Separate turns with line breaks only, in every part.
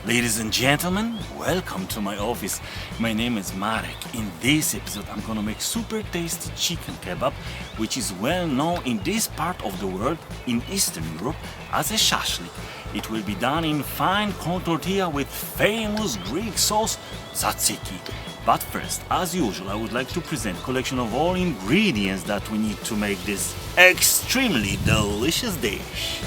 Ladies and gentlemen, welcome to my office. My name is Marek. In this episode, I'm gonna make super tasty chicken kebab, which is well known in this part of the world, in Eastern Europe, as a shashlik. It will be done in fine corn tortilla with famous Greek sauce, Tzatziki. But first, as usual, I would like to present a collection of all ingredients that we need to make this extremely delicious dish.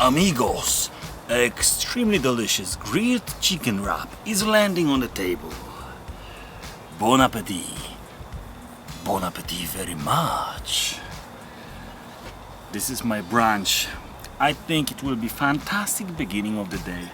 Amigos, extremely delicious grilled chicken wrap is landing on the table. Bon appetit. Bon appetit very much. This is my brunch. I think it will be fantastic beginning of the day.